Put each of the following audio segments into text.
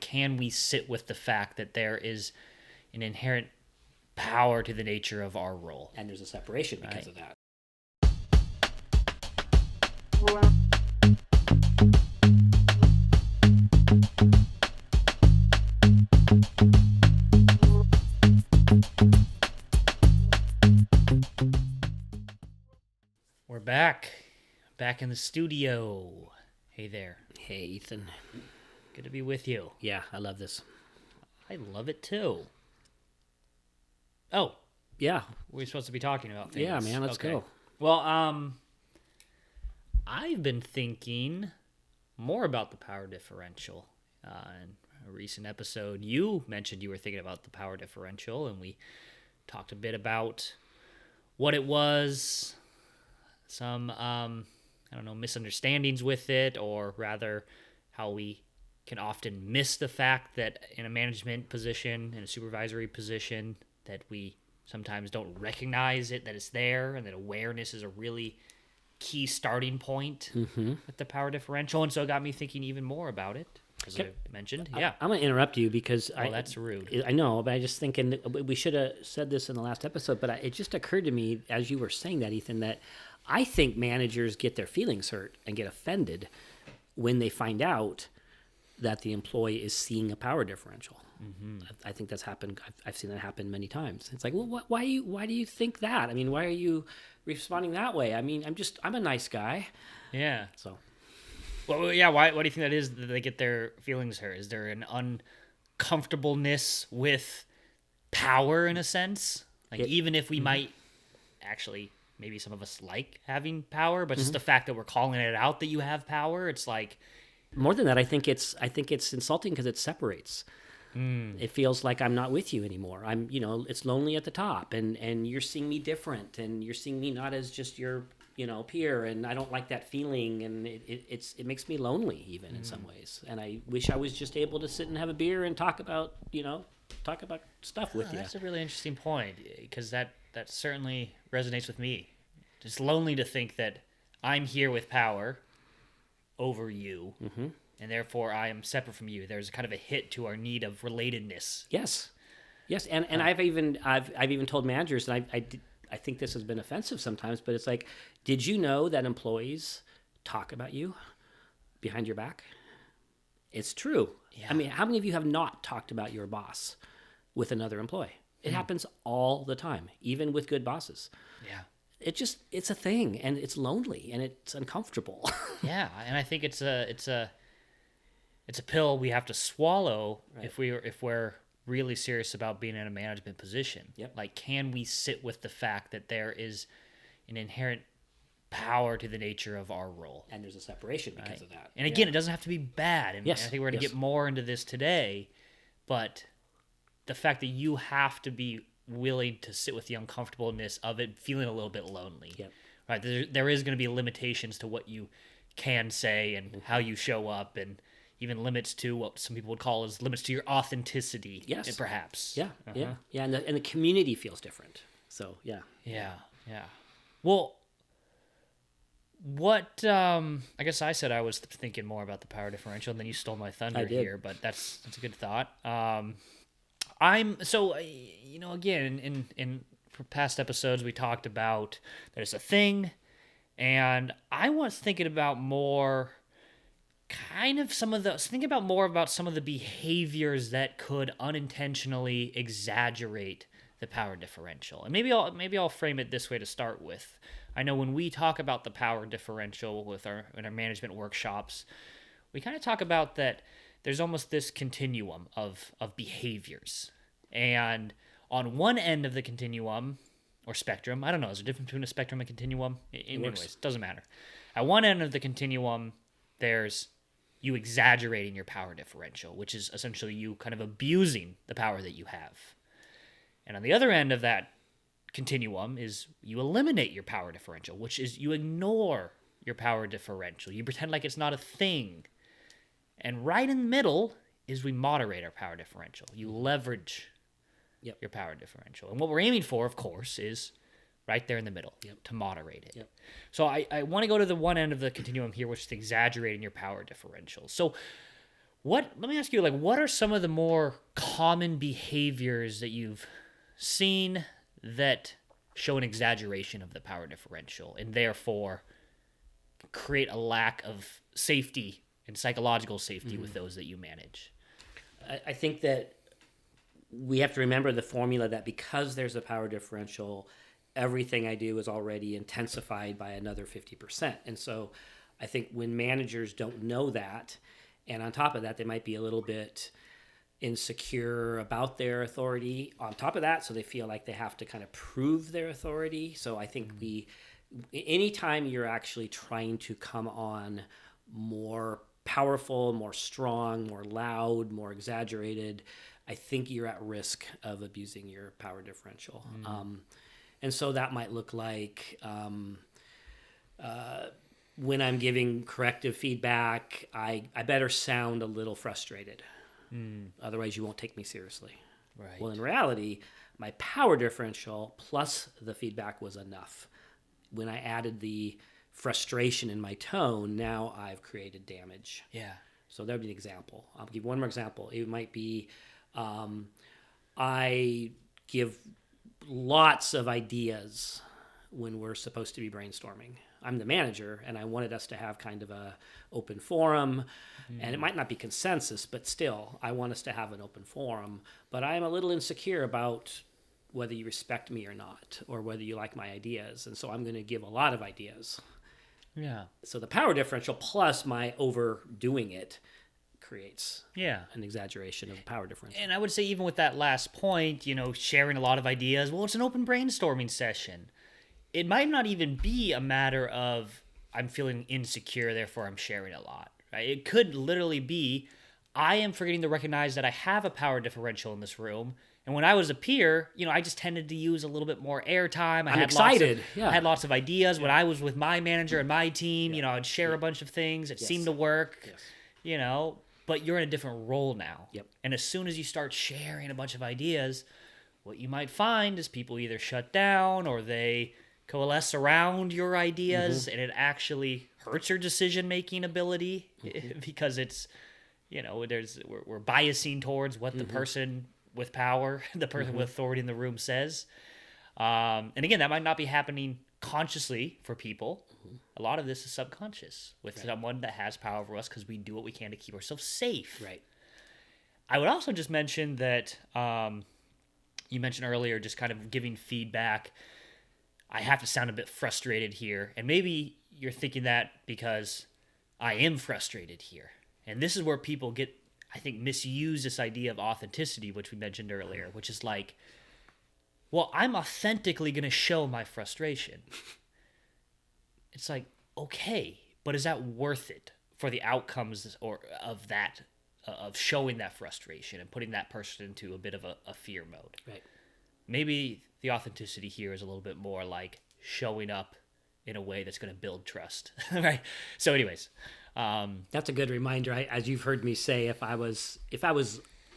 can we sit with the fact that there is an inherent power to the nature of our role? And there's a separation because of that. We're back in the studio. Hey there. Hey, Ethan. Good to be with you. Yeah, I love this. I love it too. Oh, yeah, we're supposed to be talking about things. Yeah, man, let's go. Well, I've been thinking more about the power differential. In a recent episode, you mentioned you were thinking about the power differential, and we talked a bit about what it was, some misunderstandings with it, or rather how we can often miss the fact that in a management position, in a supervisory position, that we sometimes don't recognize it, that it's there, and that awareness is a really key starting point with the power differential. And so it got me thinking even more about it, as I mentioned. Yeah. I'm going to interrupt you because that's rude. I know, but I just thinking we should have said this in the last episode, but it just occurred to me as you were saying that, Ethan, that I think managers get their feelings hurt and get offended when they find out that the employee is seeing a power differential. I think that's happened. I've seen that happen many times. It's like, well, why do you think that? I mean, why are you responding that way? I mean, I'm a nice guy. Yeah. So, well, yeah. Why do you think that is? That they get their feelings hurt? Is there an uncomfortableness with power in a sense? Like, even if we might actually, maybe some of us like having power, but just the fact that we're calling it out that you have power, it's like, more than that, I think it's insulting because it separates. It feels like I'm not with you anymore. It's lonely at the top, and you're seeing me different, and you're seeing me not as just your, peer, and I don't like that feeling, and it makes me lonely even in some ways. And I wish I was just able to sit and have a beer and talk about stuff with you. That's a really interesting point, because that certainly resonates with me. It's lonely to think that I'm here with power over you, and therefore I am separate from you. There's kind of a hit to our need of relatedness. Yes, and I've even told managers, and I think this has been offensive sometimes, but it's like, did you know that employees talk about you behind your back? It's true. Yeah. I mean, how many of you have not talked about your boss with another employee? It happens all the time, even with good bosses. Yeah. It's a thing, and it's lonely, and it's uncomfortable. Yeah, and I think it's a pill we have to swallow, right, if we're really serious about being in a management position. Yep. Like, can we sit with the fact that there is an inherent power to the nature of our role? And there's a separation because of that. And again, it doesn't have to be bad. And I think we're going to get more into this today, but the fact that you have to be willing to sit with the uncomfortableness of it, feeling a little bit lonely. Yep. Right? There is going to be limitations to what you can say and how you show up, and even limits to what some people would call as limits to your authenticity. Yes. Perhaps. Yeah. Yeah. And the community feels different. So, yeah. Yeah. Well, what, I guess I said I was thinking more about the power differential, and then you stole my thunder here, but that's a good thought. Again, in past episodes, we talked about there's a thing, and I was thinking about more about some of the behaviors that could unintentionally exaggerate the power differential. And maybe I'll frame it this way to start with. I know when we talk about the power differential in our management workshops, we kind of talk about that there's almost this continuum of behaviors. And on one end of the continuum, or spectrum, I don't know, is there a difference between a spectrum and continuum? Anyways, it doesn't matter. At one end of the continuum, there's you exaggerating your power differential, which is essentially you kind of abusing the power that you have. And on the other end of that continuum is you eliminate your power differential, which is you ignore your power differential. You pretend like it's not a thing. And right in the middle is we moderate our power differential. You leverage your power differential. And what we're aiming for, of course, is right there in the middle, to moderate it. Yep. So I want to go to the one end of the continuum here, which is exaggerating your power differential. So Let me ask you, like, what are some of the more common behaviors that you've seen that show an exaggeration of the power differential and therefore create a lack of safety and psychological safety with those that you manage? I think that we have to remember the formula that because there's a power differential, everything I do is already intensified by another 50%. And so I think when managers don't know that, and on top of that, they might be a little bit insecure about their authority on top of that, so they feel like they have to kind of prove their authority. So I think anytime you're actually trying to come on more powerful, more strong, more loud, more exaggerated, I think you're at risk of abusing your power differential. And so that might look like when I'm giving corrective feedback, I better sound a little frustrated. Otherwise, you won't take me seriously. Right. Well, in reality, my power differential plus the feedback was enough. When I added the frustration in my tone, now I've created damage. Yeah. So that would be an example. I'll give one more example. It might be I give lots of ideas when we're supposed to be brainstorming. I'm the manager, and I wanted us to have kind of a open forum, and it might not be consensus, but still, I want us to have an open forum. But I'm a little insecure about whether you respect me or not, or whether you like my ideas, and so I'm going to give a lot of ideas. Yeah. So the power differential plus my overdoing it creates an exaggeration of power differential. And I would say even with that last point, sharing a lot of ideas, well, it's an open brainstorming session. It might not even be a matter of I'm feeling insecure, therefore I'm sharing a lot. Right? It could literally be I am forgetting to recognize that I have a power differential in this room. And when I was a peer, I just tended to use a little bit more airtime. I'm excited. I had lots of ideas. When I was with my manager and my team, I'd share a bunch of things. It seemed to work, but you're in a different role now. Yep. And as soon as you start sharing a bunch of ideas, what you might find is people either shut down or they coalesce around your ideas, and it actually hurts your decision-making ability because it's, we're biasing towards what the person with power, the person with authority in the room says. And again, that might not be happening consciously for people. A lot of this is subconscious with someone that has power over us because we do what we can to keep ourselves safe. Right. I would also just mention that you mentioned earlier just kind of giving feedback. I have to sound a bit frustrated here. And maybe you're thinking that because I am frustrated here. And this is where people get, I think, misuse this idea of authenticity, which we mentioned earlier, which is like, well, I'm authentically going to show my frustration. It's like, okay, but is that worth it for the outcomes or of that, of showing that frustration and putting that person into a bit of a fear mode? Right. Maybe the authenticity here is a little bit more like showing up in a way that's going to build trust, right? So anyways, that's a good reminder. As you've heard me say, if I was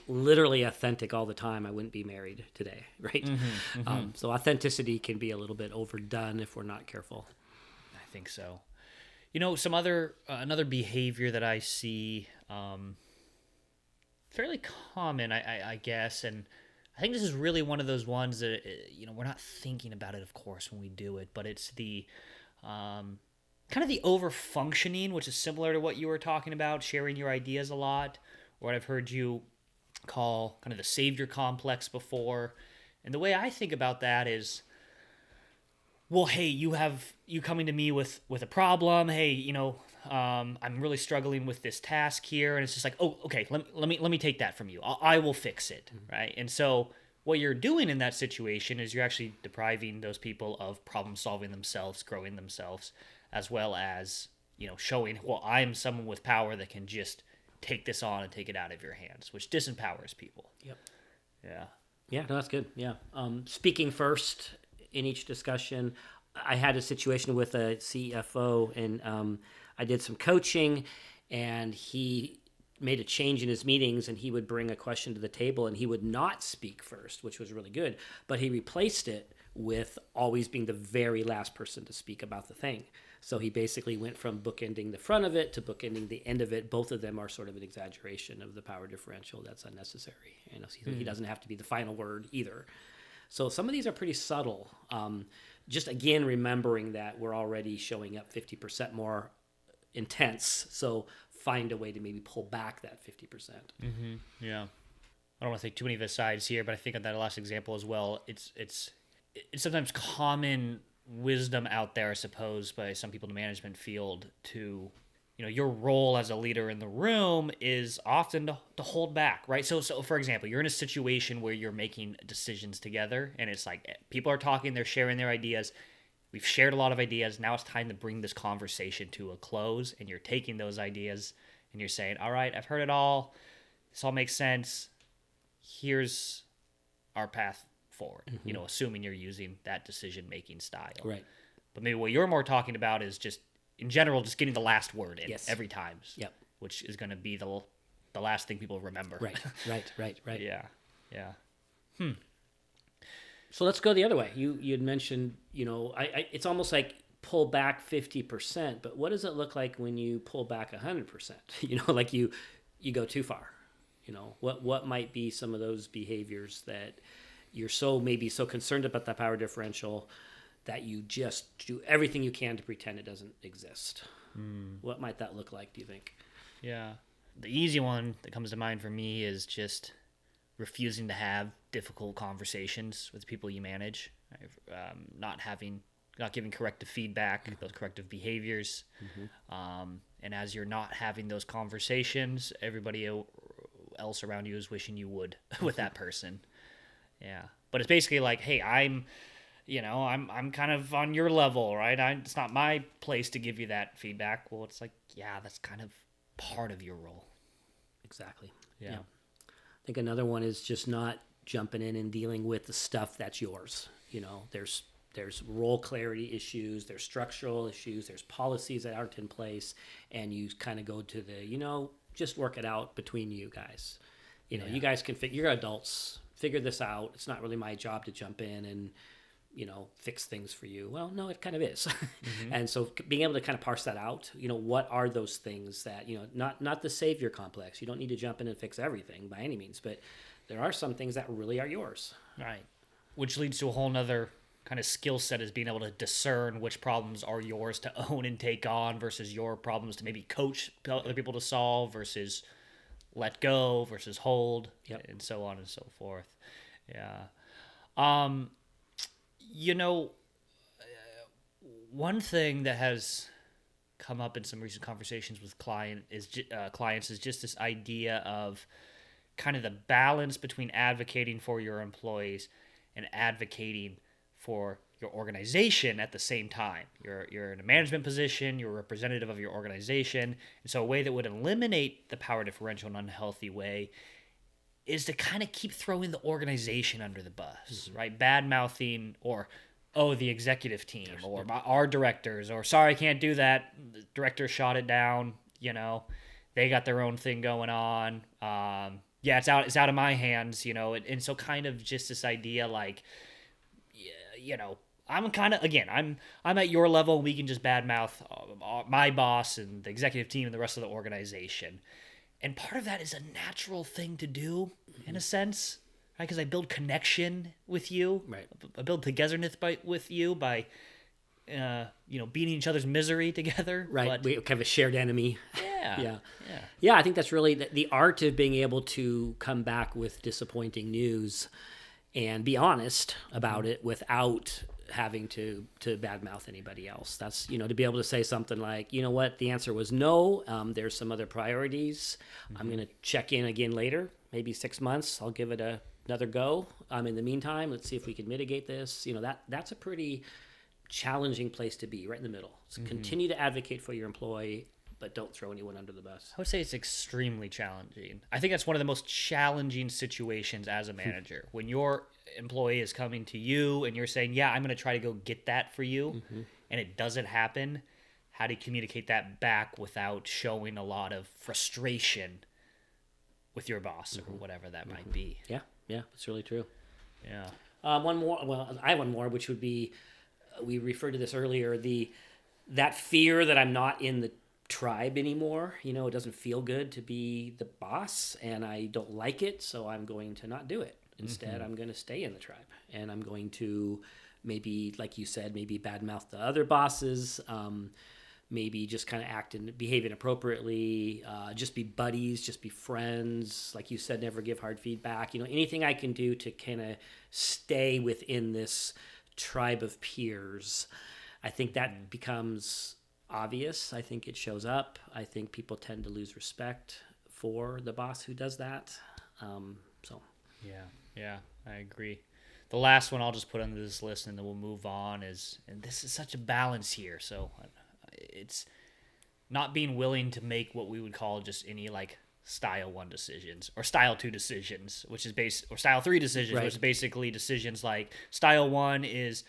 literally authentic all the time, I wouldn't be married today, right? So authenticity can be a little bit overdone if we're not careful. I think so. Some another behavior that I see fairly common, I guess, and I think this is really one of those ones that, we're not thinking about it, of course, when we do it, but it's the kind of the over-functioning, which is similar to what you were talking about, sharing your ideas a lot, or what I've heard you call kind of the savior complex before. And the way I think about that is, well, hey, you coming to me with a problem. Hey, I'm really struggling with this task here, and it's just like, oh, okay, let me take that from you. I will fix it, right? And so what you're doing in that situation is you're actually depriving those people of problem solving themselves, growing themselves, as well as showing, well, I'm someone with power that can just take this on and take it out of your hands, which disempowers people. Yep. Yeah. Yeah, no, that's good. Yeah. Speaking first in each discussion, I had a situation with a CFO, and I did some coaching, and he made a change in his meetings, and he would bring a question to the table, and he would not speak first, which was really good, but he replaced it with always being the very last person to speak about the thing. So he basically went from bookending the front of it to bookending the end of it. Both of them are sort of an exaggeration of the power differential that's unnecessary. He doesn't have to be the final word either. So some of these are pretty subtle. Just again, remembering that we're already showing up 50% more intense. So find a way to maybe pull back that 50%. Yeah. I don't want to take too many of the sides here, but I think on that last example as well, it's sometimes common wisdom out there, I suppose, by some people in the management field to, your role as a leader in the room is often to hold back, right? So for example, you're in a situation where you're making decisions together and it's like people are talking, they're sharing their ideas. We've shared a lot of ideas. Now it's time to bring this conversation to a close, and you're taking those ideas and you're saying, all right, I've heard it all. This all makes sense. Here's our path forward, assuming you're using that decision-making style. Right. But maybe what you're more talking about is just, in general, just getting the last word in every time. Yep. Which is going to be the last thing people remember. Right. Yeah. So let's go the other way. You'd mentioned, it's almost like pull back 50%, but what does it look like when you pull back 100%? Like you go too far. What might be some of those behaviors that you're maybe so concerned about the power differential that you just do everything you can to pretend it doesn't exist? What might that look like, do you think? Yeah. The easy one that comes to mind for me is just refusing to have difficult conversations with people you manage, not giving corrective feedback, those corrective behaviors. And as you're not having those conversations, everybody else around you is wishing you would with that person. Yeah. But it's basically like, hey, I'm kind of on your level, right? It's not my place to give you that feedback. Well, it's like, yeah, that's kind of part of your role. Exactly. Yeah. I think another one is just not jumping in and dealing with the stuff that's yours. There's role clarity issues, there's structural issues, there's policies that aren't in place, and you kind of go to the, just work it out between you guys. You guys can you're adults, figure this out. It's not really my job to jump in and, fix things for you. Well, no, it kind of is. And so being able to kind of parse that out, what are those things that, not the savior complex. You don't need to jump in and fix everything by any means, but there are some things that really are yours. Right. Which leads to a whole nother kind of skill set, is being able to discern which problems are yours to own and take on versus your problems to maybe coach other people to solve versus let go versus hold, and so on and so forth. Yeah. One thing that has come up in some recent conversations with clients is just this idea of kind of the balance between advocating for your employees and advocating for your organization at the same time. You're in a management position, you're a representative of your organization, and so a way that would eliminate the power differential in an unhealthy way is to kind of keep throwing the organization under the bus, right? Bad-mouthing, or, the executive team, or our directors, or sorry, I can't do that. The director shot it down, they got their own thing going on. It's out of my hands, and so kind of just this idea like, I'm kind of, again, I'm at your level. We can just badmouth my boss and the executive team and the rest of the organization. And part of that is a natural thing to do, in a sense, right? Because I build connection with you. Right. I build togetherness with you by, beating each other's misery together. Right. But, we have a shared enemy. Yeah. Yeah, I think that's really the art of being able to come back with disappointing news and be honest about it without having to badmouth anybody else. That's, to be able to say something like, what, the answer was no. There's some other priorities. I'm going to check in again later, maybe 6 months. I'll give it another go. In the meantime, let's see if we can mitigate this. That's a pretty challenging place to be, right in the middle. So continue to advocate for your employee, but don't throw anyone under the bus. I would say it's extremely challenging. I think that's one of the most challenging situations as a manager. When your employee is coming to you and you're saying, yeah, I'm going to try to go get that for you, and it doesn't happen, how do you communicate that back without showing a lot of frustration with your boss or whatever that might be? Yeah, it's really true. Yeah. One more. Well, I have one more, which would be, we referred to this earlier, the that fear that I'm not in the tribe anymore. You know, it doesn't feel good to be the boss, and I don't like it, so I'm going to not do it. Instead, I'm going to stay in the tribe, and I'm going to maybe, like you said, maybe badmouth the other bosses, maybe just kind of act and behave inappropriately, just be buddies, just be friends. Like you said, never give hard feedback. You know, anything I can do to kind of stay within this tribe of peers. I think that becomes obvious. I think it shows up. I think people tend to lose respect for the boss who does that. So Yeah, I agree. The last one I'll just put on this list and then we'll move on and this is such a balance here. So it's not being willing to make what we would call just any like style 1 decisions or style 2 decisions, which is or style 3 decisions, Right. which is basically decisions like style 1 is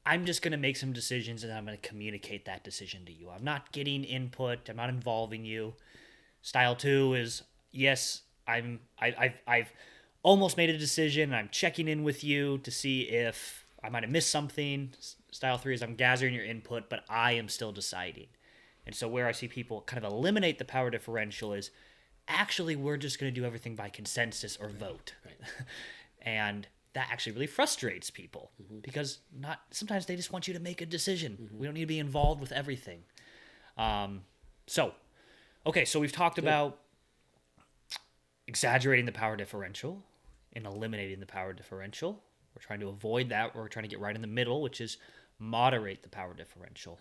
I'm just going to make some decisions and I'm going to communicate that decision to you. I'm not getting input. I'm not involving you. Style 2 is yes, I've almost made a decision. And I'm checking in with you to see if I might have missed something. Style 3 is I'm gathering your input, but I am still deciding. And so where I see people kind of eliminate the power differential is actually we're just going to do everything by consensus or vote. Right. And that actually really frustrates people because sometimes they just want you to make a decision. We don't need to be involved with everything. So we've talked about exaggerating the power differential and eliminating the power differential. We're trying to avoid that. We're trying to get right in the middle, which is moderate the power differential.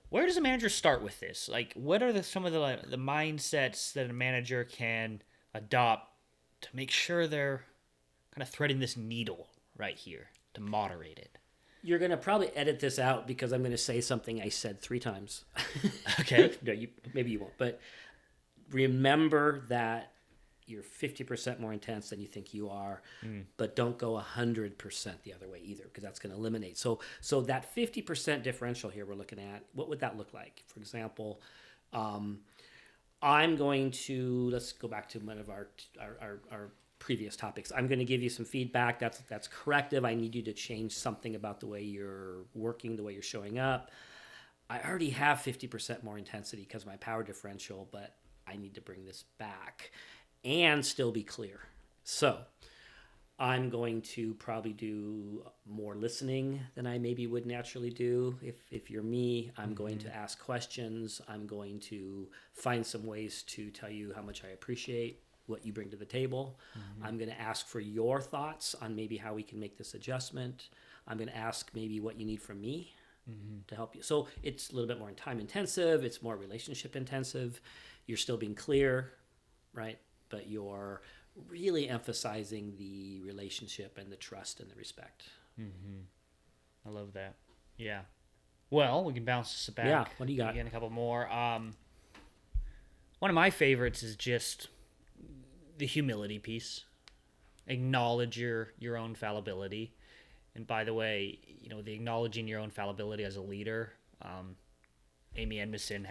Where does a manager start with this? Like, what are some of the mindsets that a manager can adopt to make sure they're kind of threading this needle right here to moderate it? You're going to probably edit this out because I'm going to say something I said 3 times. Okay. No, maybe you won't. But remember that you're 50% more intense than you think you are, but don't go 100% the other way either because that's going to eliminate. So that 50% differential here we're looking at, what would that look like? For example, I'm going to, let's go back to one of our previous topics. I'm going to give you some feedback. That's corrective. I need you to change something about the way you're working, the way you're showing up. I already have 50% more intensity because of my power differential, but I need to bring this back and still be clear. So I'm going to probably do more listening than I maybe would naturally do. If you're me, I'm going to ask questions. I'm going to find some ways to tell you how much I appreciate what you bring to the table. I'm going to ask for your thoughts on maybe how we can make this adjustment. I'm going to ask maybe what you need from me to help you. So it's a little bit more time intensive. It's more relationship intensive. You're still being clear, right? But you're really emphasizing the relationship and the trust and the respect. I love that. Yeah. Well, we can bounce this back. Yeah, what do you got? Again, a couple more. One of my favorites is just the humility piece. Acknowledge your own fallibility. And by the way, the acknowledging your own fallibility as a leader, Amy Edmondson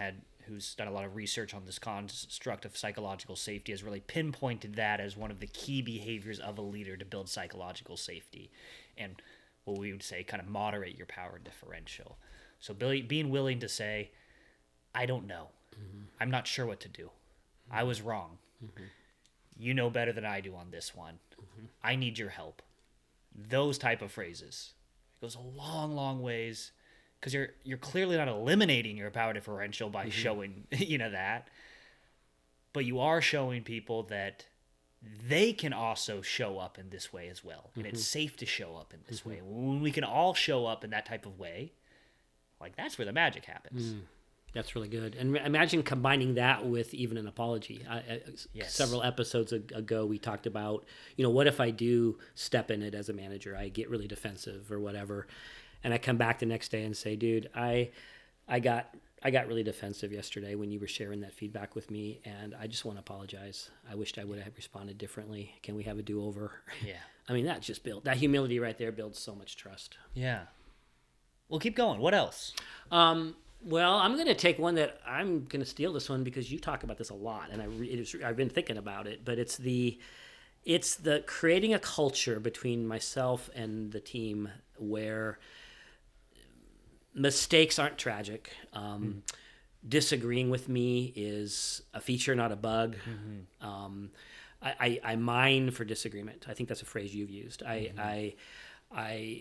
who's done a lot of research on this construct of psychological safety, has really pinpointed that as one of the key behaviors of a leader to build psychological safety and what we would say kind of moderate your power differential. So being willing to say, I don't know. I'm not sure what to do. I was wrong. You know better than I do on this one. I need your help. Those type of phrases. It goes a long, long ways because you're clearly not eliminating your power differential by showing that, but you are showing people that they can also show up in this way as well, and it's safe to show up in this way. When we can all show up in that type of way, like that's where the magic happens. That's really good. And imagine combining that with even an apology. Yes. Several episodes ago, we talked about, what if I do step in it as a manager? I get really defensive or whatever. And I come back the next day and say, dude, I got really defensive yesterday when you were sharing that feedback with me. And I just want to apologize. I wished I would have responded differently. Can we have a do-over? Yeah. I mean, that humility right there builds so much trust. Yeah. Well, keep going. What else? Well, I'm going to take one that I'm going to steal this one because you talk about this a lot, and I've been thinking about it. But it's the creating a culture between myself and the team where mistakes aren't tragic. Disagreeing with me is a feature, not a bug. I mine for disagreement. I think that's a phrase you've used. I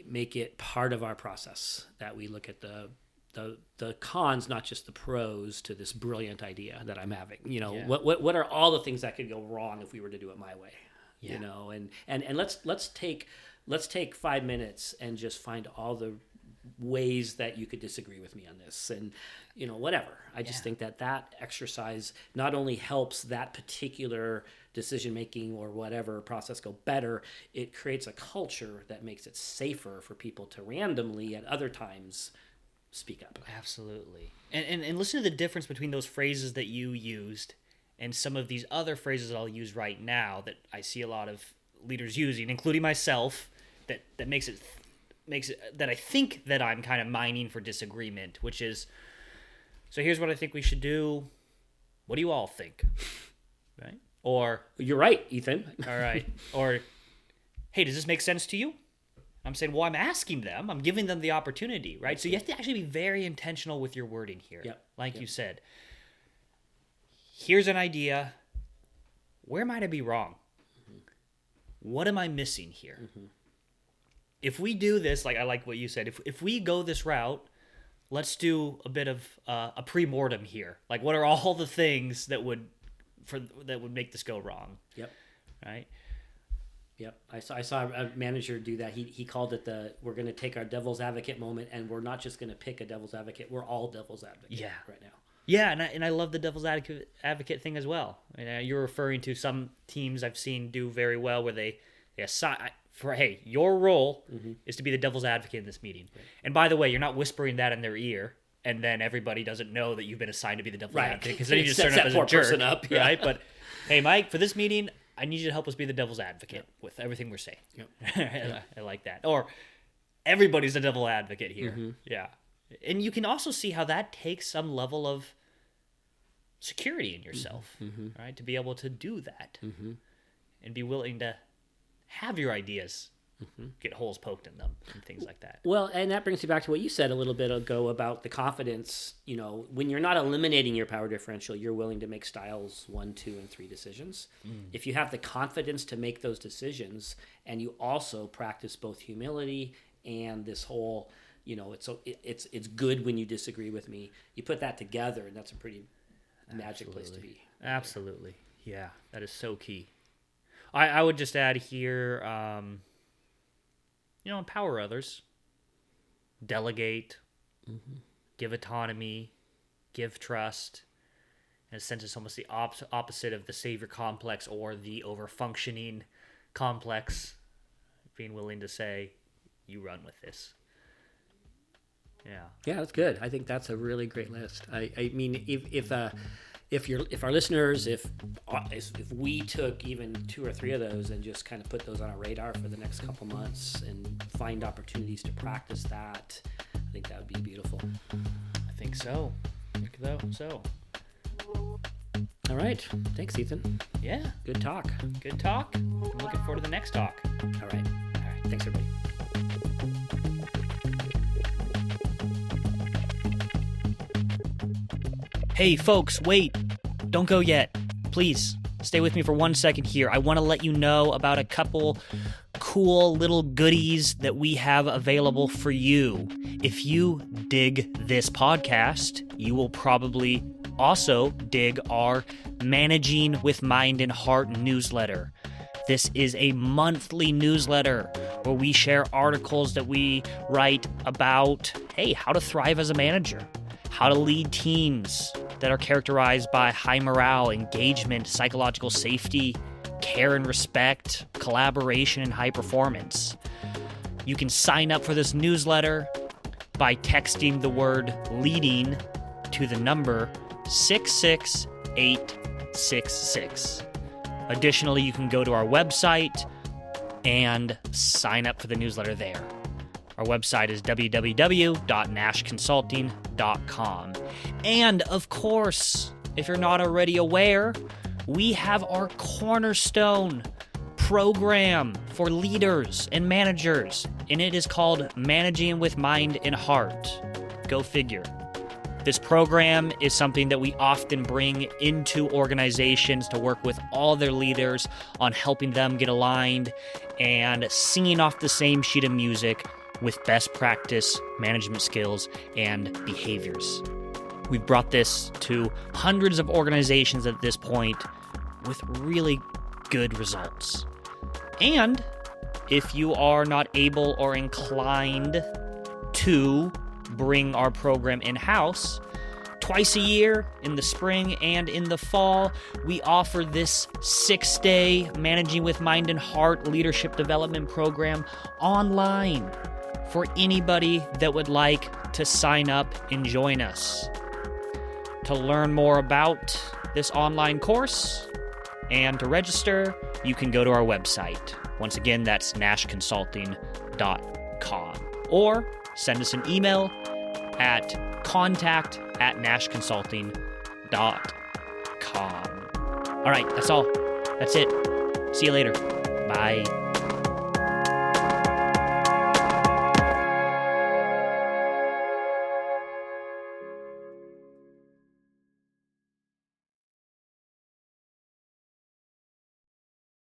make it part of our process, that we look at the cons, not just the pros, to this brilliant idea that I'm having. What are all the things that could go wrong if we were to do it my way? And let's take 5 minutes and just find all the ways that you could disagree with me on this, and whatever. I just think that exercise not only helps that particular decision making or whatever process go better, it creates a culture that makes it safer for people to randomly at other times speak up. Absolutely. And listen to the difference between those phrases that you used and some of these other phrases that I'll use right now that I see a lot of leaders using, including myself, that makes it that I think that I'm kind of mining for disagreement, which is, so here's what I think we should do. What do you all think? Right? Or, you're right, Ethan. All right. Or, hey, does this make sense to you? I'm saying, well, I'm asking them. I'm giving them the opportunity, right? So you have to actually be very intentional with your wording here. Like you said. Here's an idea. Where might I be wrong? What am I missing here? If we do this, like I like what you said, if we go this route, let's do a bit of a pre-mortem here. Like, what are all the things that would make this go wrong? Right? I saw a manager do that. He called it we're going to take our devil's advocate moment, and we're not just going to pick a devil's advocate. We're all devil's advocates right now. Yeah, and I love the devil's advocate thing as well. You're referring to some teams I've seen do very well where they assign hey, your role is to be the devil's advocate in this meeting. Right. And by the way, you're not whispering that in their ear, and then everybody doesn't know that you've been assigned to be the devil's advocate, because then you just turn up as a jerk, right? But hey, Mike, for this meeting, I need you to help us be the devil's advocate with everything we're saying. I like that. Or everybody's a devil advocate here. And you can also see how that takes some level of security in yourself, right? To be able to do that and be willing to have your ideas get holes poked in them and things like that. Well, and that brings me back to what you said a little bit ago about the confidence. When you're not eliminating your power differential, you're willing to make styles 1, 2, and 3 decisions. If you have the confidence to make those decisions, and you also practice both humility and this whole, it's good when you disagree with me. You put that together, and that's a pretty magic place to be. Absolutely. Yeah, that is so key. I would just add here, empower others, delegate, give autonomy, give trust. In a sense, it's almost the opposite of the savior complex or the over-functioning complex, being willing to say, you run with this. Yeah, that's good. I think that's a really great list. I mean, if our listeners, if we took even 2 or 3 of those and just kind of put those on our radar for the next couple months and find opportunities to practice that, I think that would be beautiful. I think so. All right. Thanks, Ethan. Yeah. Good talk. I'm looking forward to the next talk. All right. Thanks, everybody. Hey, folks, wait. Don't go yet. Please, stay with me for 1 second here. I want to let you know about a couple cool little goodies that we have available for you. If you dig this podcast, you will probably also dig our Managing with Mind and Heart newsletter. This is a monthly newsletter where we share articles that we write about, hey, how to thrive as a manager, how to lead teams that are characterized by high morale, engagement, psychological safety, care and respect, collaboration, and high performance. You can sign up for this newsletter by texting the word leading to the number 66866. Additionally, you can go to our website and sign up for the newsletter there. Our website is www.nashconsulting.com. And of course, if you're not already aware, we have our cornerstone program for leaders and managers, and it is called Managing with Mind and Heart. Go figure. This program is something that we often bring into organizations to work with all their leaders on helping them get aligned and singing off the same sheet of music with best practice management skills and behaviors. We've brought this to hundreds of organizations at this point with really good results. And if you are not able or inclined to bring our program in-house, twice a year, in the spring and in the fall, we offer this 6-day Managing with Mind and Heart leadership development program online for anybody that would like to sign up and join us. To learn more about this online course and to register, you can go to our website. Once again, that's nashconsulting.com. Or send us an email at contact@nashconsulting.com. All right, that's all. That's it. See you later. Bye.